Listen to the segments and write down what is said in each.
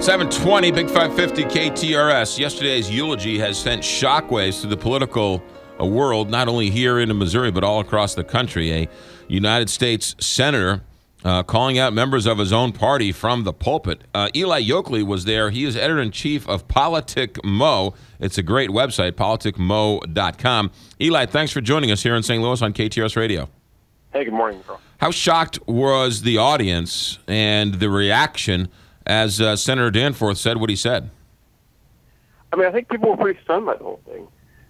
720, Big 550 KTRS. Yesterday's eulogy has sent shockwaves through the political world, not only here in Missouri, but all across the country. A United States senator calling out members of his own party from the pulpit. Eli Yokley was there. He is editor-in-chief of PoliticMo. It's a great website, politicmo.com. Eli, thanks for joining us here in St. Louis on KTRS Radio. Hey, good morning, Carl. How shocked was the audience and the reaction as Senator Danforth said what he said? I mean, I think people were pretty stunned by the whole thing.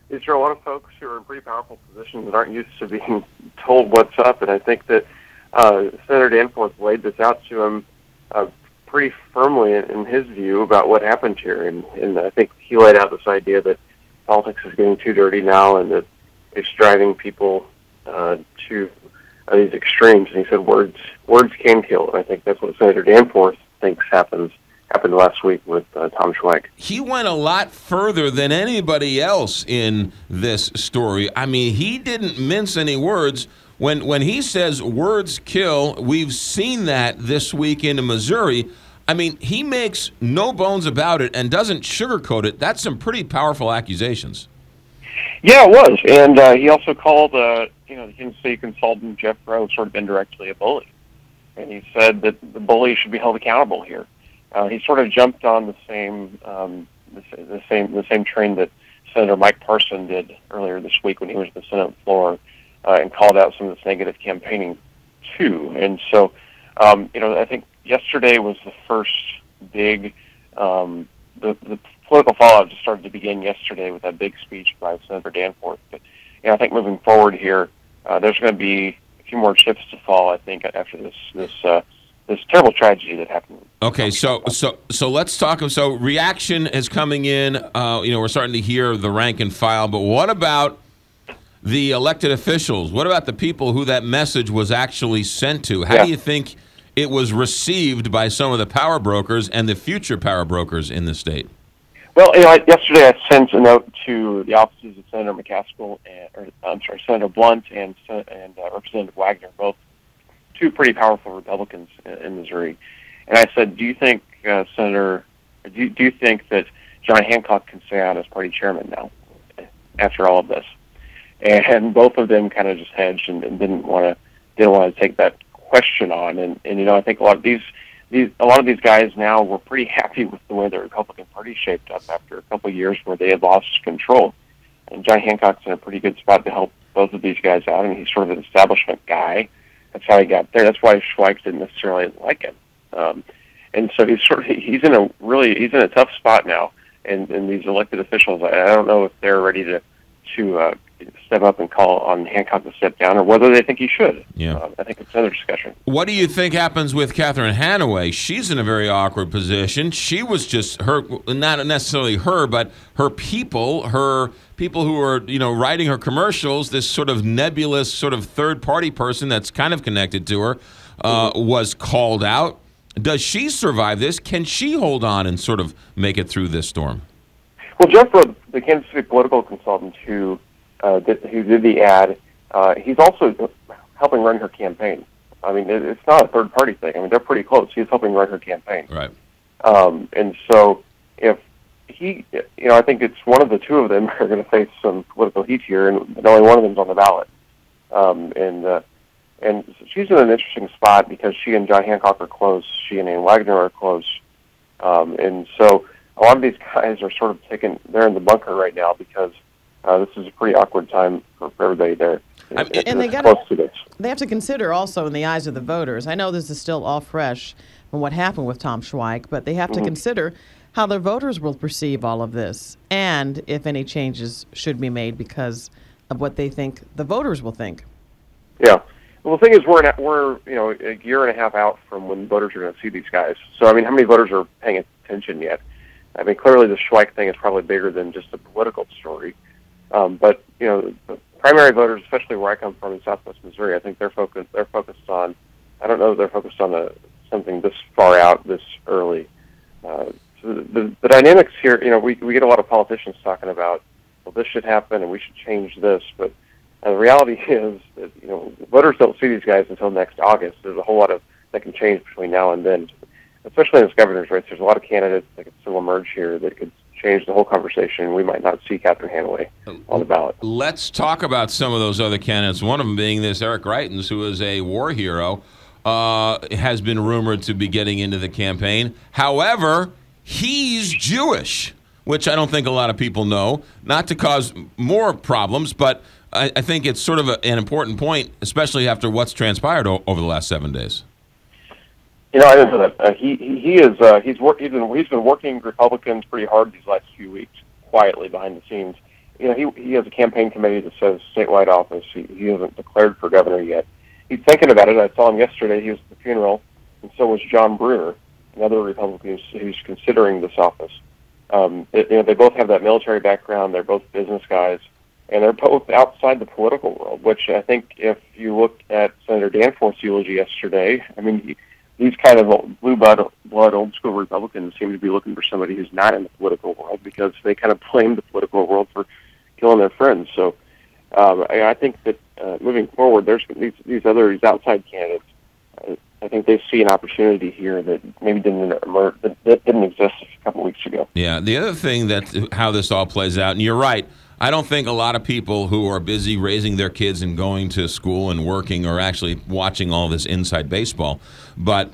These are a lot of folks who are in pretty powerful positions that aren't used to being told what's up, and I think that Senator Danforth laid this out to him pretty firmly in his view about what happened here, and I think he laid out this idea that politics is getting too dirty now and that it's driving people to these extremes, and he said words can kill, and I think that's what Senator Danforth thinks happened last week with Tom Schweich. He went a lot further than anybody else in this story. I mean, he didn't mince any words. When he says words kill, we've seen that this week in Missouri. I mean, he makes no bones about it and doesn't sugarcoat it. That's some pretty powerful accusations. Yeah, it was. And he also called the Kansas City consultant Jeff Rowe sort of indirectly a bully. And he said that the bully should be held accountable here. He sort of jumped on the same train that Senator Mike Parson did earlier this week when he was on the Senate floor and called out some of this negative campaigning too. And so, I think yesterday was the first big the political fallout just started to begin yesterday with that big speech by Senator Danforth. But I think moving forward here, there's going to be a few more chips to fall, I think, after this terrible tragedy that happened. Okay, so let's talk. So reaction is coming in. We're starting to hear the rank and file, but what about the elected officials? What about the people who that message was actually sent to? How do you think it was received by some of the power brokers and the future power brokers in the state? Well, yesterday I sent a note to the offices of Senator McCaskill Senator Blunt and Representative Wagner, both two pretty powerful Republicans in Missouri, and I said, "Do you think, Senator? Do you think that John Hancock can stay on as party chairman now after all of this?" And both of them kind of just hedged and didn't want to take that question on. And I think a lot of these guys now were pretty happy with the way the Republican Party shaped up after a couple of years where they had lost control. And John Hancock's in a pretty good spot to help both of these guys out, and he's sort of an establishment guy. That's how he got there. That's why Schweich didn't necessarily like him. And so he's in a tough spot now. And these elected officials, I don't know if they're ready to step up and call on Hancock to step down, or whether they think he should. Yeah. I think it's another discussion. What do you think happens with Catherine Hanaway? She's in a very awkward position. She was just not necessarily her, but her people who are writing her commercials. This sort of nebulous, sort of third-party person that's kind of connected to her was called out. Does she survive this? Can she hold on and sort of make it through this storm? Well, Jeff Rowe, the Kansas City political consultant who did the ad, he's also helping run her campaign. I mean, it's not a third-party thing. I mean, they're pretty close. He's helping run her campaign. Right. And so if he, I think it's one of the two of them are going to face some political heat here, and only one of them's on the ballot. And she's in an interesting spot because she and John Hancock are close. She and Ann Wagner are close. And so a lot of these guys are sort of they're in the bunker right now because this is a pretty awkward time for everybody there. And they have to consider also in the eyes of the voters. I know this is still all fresh from what happened with Tom Schweich, but they have to consider how their voters will perceive all of this and if any changes should be made because of what they think the voters will think. Yeah. Well, the thing is, we're a year and a half out from when voters are going to see these guys. So, I mean, how many voters are paying attention yet? I mean, clearly the Schweich thing is probably bigger than just a political story. But the primary voters, especially where I come from in Southwest Missouri, I think they're focused on. I don't know if they're focused on something this far out, this early. So the dynamics here, we get a lot of politicians talking about, well, this should happen and we should change this, but the reality is that voters don't see these guys until next August. There's a whole lot that can change between now and then. especially in this governor's race, there's a lot of candidates that could still emerge here that could change the whole conversation. We might not see Catherine Hanaway on the ballot. Let's talk about some of those other candidates. One of them being this Eric Greitens, who is a war hero, has been rumored to be getting into the campaign. However, he's Jewish, which I don't think a lot of people know, not to cause more problems, but I think it's sort of an important point, especially after what's transpired over the last 7 days. You know, I didn't know that. He's been working Republicans pretty hard these last few weeks, quietly behind the scenes. You know, he has a campaign committee that says statewide office. He hasn't declared for governor yet. He's thinking about it. I saw him yesterday. He was at the funeral, and so was John Brewer, another Republican who's considering this office. They both have that military background. They're both business guys, and they're both outside the political world. Which I think, if you look at Senator Danforth's eulogy yesterday, I mean. These kind of blue blood, old school Republicans seem to be looking for somebody who's not in the political world, because they kind of blame the political world for killing their friends. So I think that moving forward, there's these outside candidates. I think they see an opportunity here that maybe didn't exist a couple weeks ago. Yeah, the other thing how this all plays out, and you're right, I don't think a lot of people who are busy raising their kids and going to school and working are actually watching all this inside baseball. But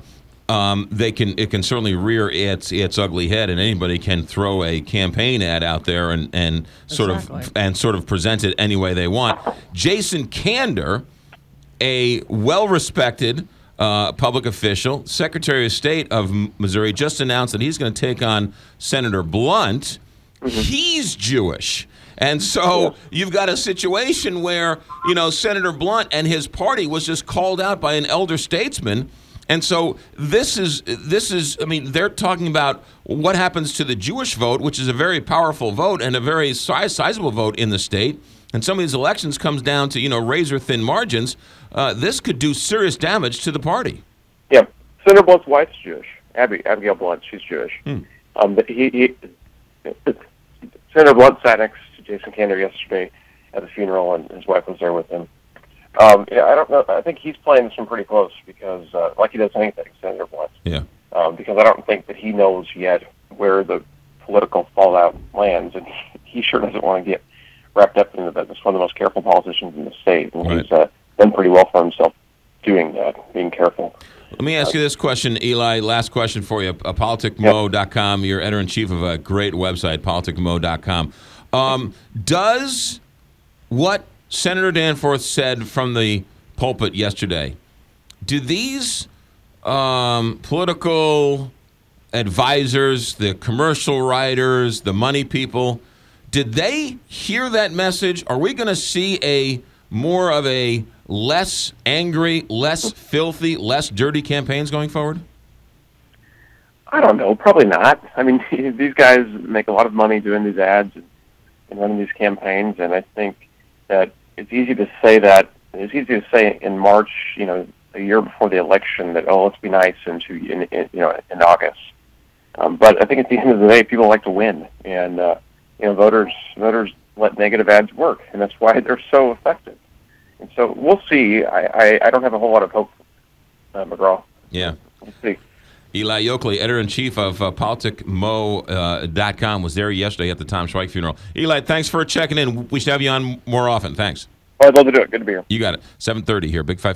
it can certainly rear its ugly head, and anybody can throw a campaign ad out there and sort of present it any way they want. Jason Kander, a well-respected public official, Secretary of State of Missouri, just announced that he's going to take on Senator Blunt. Mm-hmm. He's Jewish. And so you've got a situation where, Senator Blunt and his party was just called out by an elder statesman. And so this is, they're talking about what happens to the Jewish vote, which is a very powerful vote and a very sizable vote in the state. And some of these elections comes down to, razor-thin margins. This could do serious damage to the party. Yeah. Senator Blunt's wife's Jewish. Abigail Blunt, she's Jewish. But Senator Blunt sat next to Jason Kander yesterday at the funeral, and his wife was there with him. I don't know. I think he's playing this one pretty close because, like he does anything, Senator Blunt. Yeah. Because I don't think that he knows yet where the political fallout lands, and he sure doesn't want to get wrapped up into that. He's one of the most careful politicians in the state, and he's done pretty well for himself doing that, being careful. Let me ask you this question, Eli. Last question for you. PoliticMo.com. You're editor-in-chief of a great website, PoliticMo.com. Does what Senator Danforth said from the pulpit yesterday, do these political advisors, the commercial writers, the money people, did they hear that message? Are we going to see more of a less angry, less filthy, less dirty campaigns going forward? I don't know. Probably not. I mean, these guys make a lot of money doing these ads and running these campaigns, and I think that it's easy to say that. It's easy to say in March, a year before the election, that let's be nice in August. But I think at the end of the day, people like to win, and voters let negative ads work, and that's why they're so effective. And so we'll see. I don't have a whole lot of hope, McGraw. Yeah. We'll see. Eli Yokley, editor-in-chief of PoliticMo.com, was there yesterday at the Tom Schweich funeral. Eli, thanks for checking in. We should have you on more often. Thanks. I'd love to do it. Good to be here. You got it. 7:30 here, Big 5.